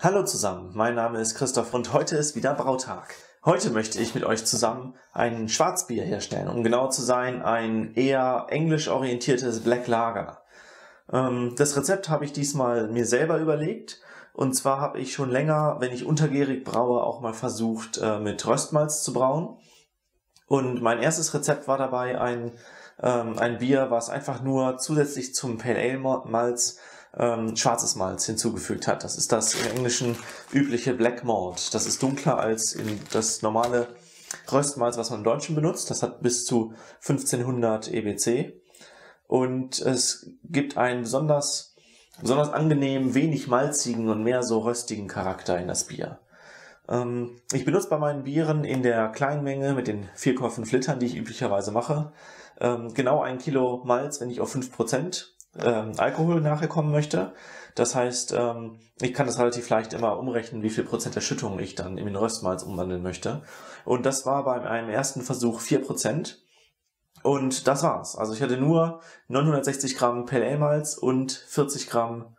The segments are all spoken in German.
Hallo zusammen, mein Name ist Christoph und heute ist wieder Brautag. Heute möchte ich mit euch zusammen ein Schwarzbier herstellen, um genau zu sein, ein eher englisch orientiertes Black Lager. Das Rezept habe ich diesmal mir selber überlegt, und zwar habe ich schon länger, wenn ich untergärig braue, auch mal versucht mit Röstmalz zu brauen. Und mein erstes Rezept war dabei ein Bier, was einfach nur zusätzlich zum Pale Ale Malz schwarzes Malz hinzugefügt hat. Das ist das im Englischen übliche Black Malt. Das ist dunkler als das normale Röstmalz, was man im Deutschen benutzt. Das hat bis zu 1500 EBC. Und es gibt einen besonders angenehmen, wenig malzigen und mehr so röstigen Charakter in das Bier. Ich benutze bei meinen Bieren in der kleinen Menge mit den 4,5 Litern, die ich üblicherweise mache, genau 1 Kilo Malz, wenn ich auf 5% Alkohol nachher kommen möchte. Das heißt, ich kann das relativ leicht immer umrechnen, wie viel Prozent der Schüttung ich dann in den Röstmalz umwandeln möchte. Und das war bei einem ersten Versuch 4%. Und das war's. Also ich hatte nur 960 Gramm Pale Ale Malz und 40 Gramm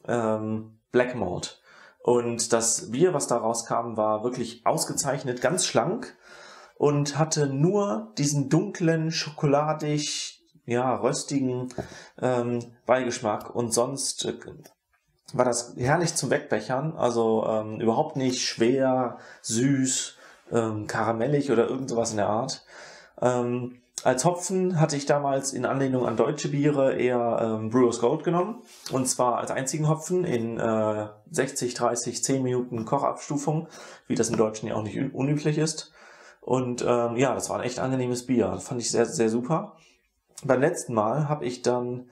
Black Malt. Und das Bier, was da rauskam, war wirklich ausgezeichnet, ganz schlank und hatte nur diesen dunklen, schokoladig, röstigen Beigeschmack, und sonst war das herrlich zum Wegbechern, also überhaupt nicht schwer, süß, karamellig oder irgend sowas in der Art. Als Hopfen hatte ich damals in Anlehnung an deutsche Biere eher Brewers Gold genommen, und zwar als einzigen Hopfen in 60, 30, 10 Minuten Kochabstufung, wie das im Deutschen ja auch nicht unüblich ist. Und das war ein echt angenehmes Bier, das fand ich sehr, sehr super. Beim letzten Mal habe ich dann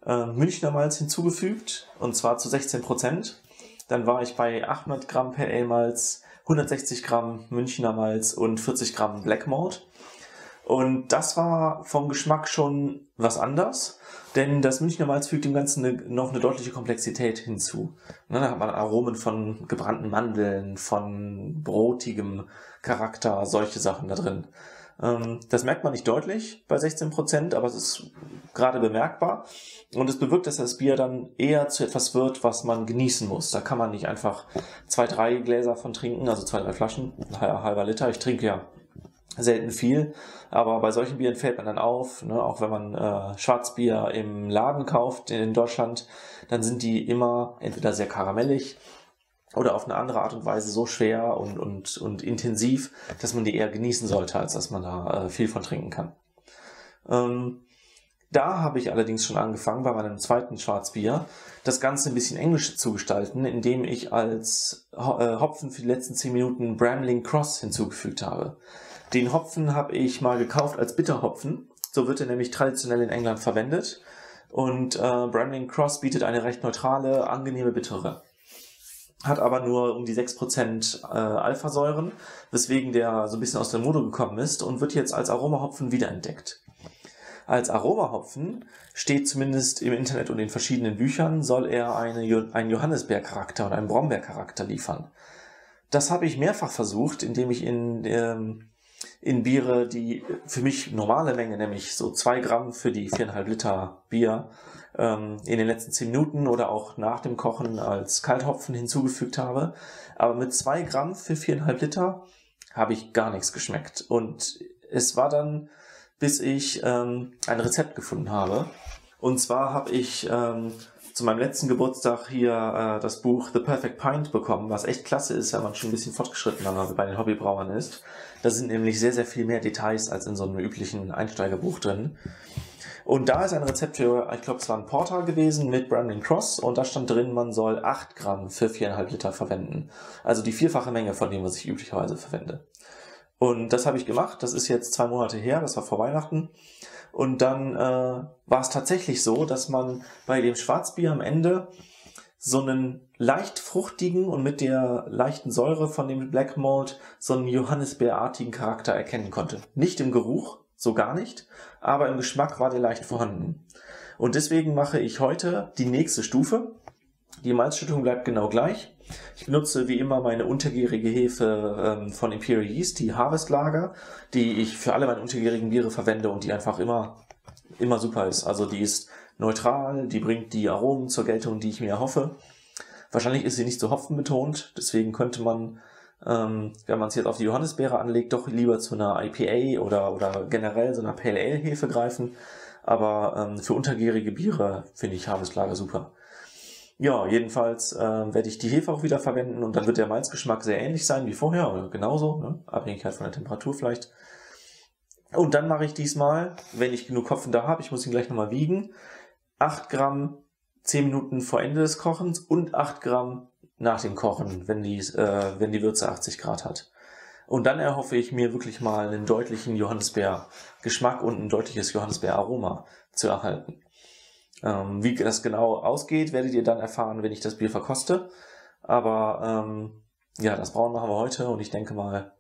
Münchner Malz hinzugefügt, und zwar zu 16%. Dann war ich bei 800 Gramm Pale Ale Malz, 160 Gramm Münchner Malz und 40 Gramm Black Malt. Und das war vom Geschmack schon was anders, denn das Münchner Malz fügt dem Ganzen noch eine deutliche Komplexität hinzu. Da hat man Aromen von gebrannten Mandeln, von brotigem Charakter, solche Sachen da drin. Das merkt man nicht deutlich bei 16%, aber es ist gerade bemerkbar. Und es bewirkt, dass das Bier dann eher zu etwas wird, was man genießen muss. Da kann man nicht einfach 2, 3 Gläser von trinken, also 2, 3 Flaschen, halber Liter. Ich trinke ja selten viel, aber bei solchen Bieren fällt man dann auf, ne? Auch wenn man Schwarzbier im Laden kauft in Deutschland, dann sind die immer entweder sehr karamellig oder auf eine andere Art und Weise so schwer und intensiv, dass man die eher genießen sollte, als dass man da viel von trinken kann. Da habe ich allerdings schon angefangen, bei meinem zweiten Schwarzbier das Ganze ein bisschen englischer zu gestalten, indem ich als Hopfen für die letzten 10 Minuten Bramling Cross hinzugefügt habe. Den Hopfen habe ich mal gekauft als Bitterhopfen, so wird er nämlich traditionell in England verwendet, und Bramling Cross bietet eine recht neutrale, angenehme Bittere. Hat aber nur um die 6% Alphasäuren, weswegen der so ein bisschen aus der Mode gekommen ist und wird jetzt als Aromahopfen wiederentdeckt. Als Aromahopfen steht zumindest im Internet und in verschiedenen Büchern, soll er einen Johannisbeercharakter und einen Brombeercharakter liefern. Das habe ich mehrfach versucht, indem ich in Biere, die für mich normale Menge, nämlich so 2 Gramm für die 4,5 Liter Bier, in den letzten 10 Minuten oder auch nach dem Kochen als Kalthopfen hinzugefügt habe. Aber mit 2 Gramm für 4,5 Liter habe ich gar nichts geschmeckt. Und es war dann, bis ich ein Rezept gefunden habe. Und zwar habe ich zu meinem letzten Geburtstag hier das Buch The Perfect Pint bekommen, was echt klasse ist, wenn man schon ein bisschen fortgeschrittener bei den Hobbybrauern ist. Da sind nämlich sehr, sehr viel mehr Details als in so einem üblichen Einsteigerbuch drin. Und da ist ein Rezept für, ich glaube, es war ein Porter gewesen mit Bramling Cross, und da stand drin, man soll 8 Gramm für 4,5 Liter verwenden. Also die 4-fache Menge von dem, was ich üblicherweise verwende. Und das habe ich gemacht, das ist jetzt 2 Monate her, das war vor Weihnachten. Und dann war es tatsächlich so, dass man bei dem Schwarzbier am Ende so einen leicht fruchtigen und mit der leichten Säure von dem Black Malt so einen Johannisbeerartigen Charakter erkennen konnte. Nicht im Geruch, so gar nicht, aber im Geschmack war der leicht vorhanden. Und deswegen mache ich heute die nächste Stufe. Die Malzschüttung bleibt genau gleich. Ich benutze wie immer meine untergärige Hefe von Imperial Yeast, die Harvest Lager, die ich für alle meine untergärigen Biere verwende und die einfach immer super ist. Also die ist neutral, die bringt die Aromen zur Geltung, die ich mir erhoffe. Wahrscheinlich ist sie nicht so hopfenbetont, deswegen könnte man, wenn man es jetzt auf die Johannisbeere anlegt, doch lieber zu einer IPA oder generell so einer Pale Ale Hefe greifen. Aber für untergärige Biere finde ich Harvest-Lager super. Ja, jedenfalls werde ich die Hefe auch wieder verwenden und dann wird der Malzgeschmack sehr ähnlich sein wie vorher, oder genauso, ne? Abhängigkeit von der Temperatur vielleicht. Und dann mache ich diesmal, wenn ich genug Hopfen da habe, ich muss ihn gleich nochmal wiegen, 8 Gramm 10 Minuten vor Ende des Kochens und 8 Gramm nach dem Kochen, wenn die Würze 80 Grad hat. Und dann erhoffe ich mir wirklich mal einen deutlichen Johannisbeer-Geschmack und ein deutliches Johannisbeer-Aroma zu erhalten. Wie das genau ausgeht, werdet ihr dann erfahren, wenn ich das Bier verkoste. Aber ja, das Brauen machen wir heute und ich denke mal,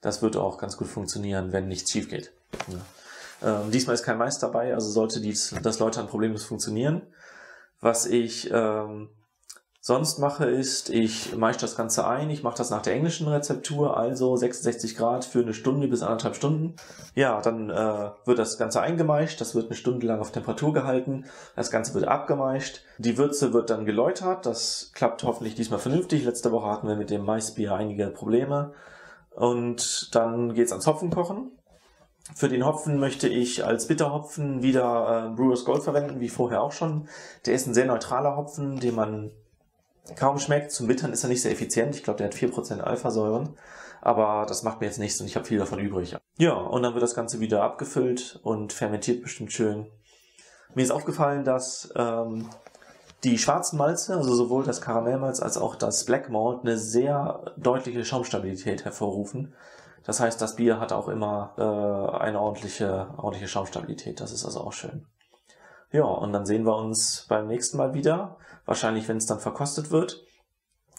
das wird auch ganz gut funktionieren, wenn nichts schief geht. Ja. Diesmal ist kein Mais dabei, also sollte das Läutern problemlos funktionieren. Was ich sonst mache ist, ich maische das Ganze ein. Ich mache das nach der englischen Rezeptur, also 66 Grad für eine Stunde bis 1,5 Stunden. Ja, dann wird das Ganze eingemeischt. Das wird eine Stunde lang auf Temperatur gehalten. Das Ganze wird abgemeischt. Die Würze wird dann geläutert. Das klappt hoffentlich diesmal vernünftig. Letzte Woche hatten wir mit dem Maisbier einige Probleme. Und dann geht's ans Hopfenkochen. Für den Hopfen möchte ich als Bitterhopfen wieder Brewers Gold verwenden, wie vorher auch schon. Der ist ein sehr neutraler Hopfen, den man kaum schmeckt. Zum Bittern ist er nicht sehr effizient. Ich glaube, der hat 4% Alphasäuren. Aber das macht mir jetzt nichts und ich habe viel davon übrig. Ja, und dann wird das Ganze wieder abgefüllt und fermentiert bestimmt schön. Mir ist aufgefallen, dass die schwarzen Malze, also sowohl das Karamellmalz als auch das Black Malt, eine sehr deutliche Schaumstabilität hervorrufen. Das heißt, das Bier hat auch immer eine ordentliche Schaumstabilität. Das ist also auch schön. Ja, und dann sehen wir uns beim nächsten Mal wieder. Wahrscheinlich, wenn es dann verkostet wird.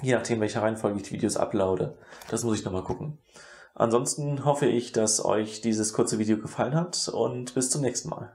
Je nachdem, welcher Reihenfolge ich die Videos uploade. Das muss ich nochmal gucken. Ansonsten hoffe ich, dass euch dieses kurze Video gefallen hat und bis zum nächsten Mal.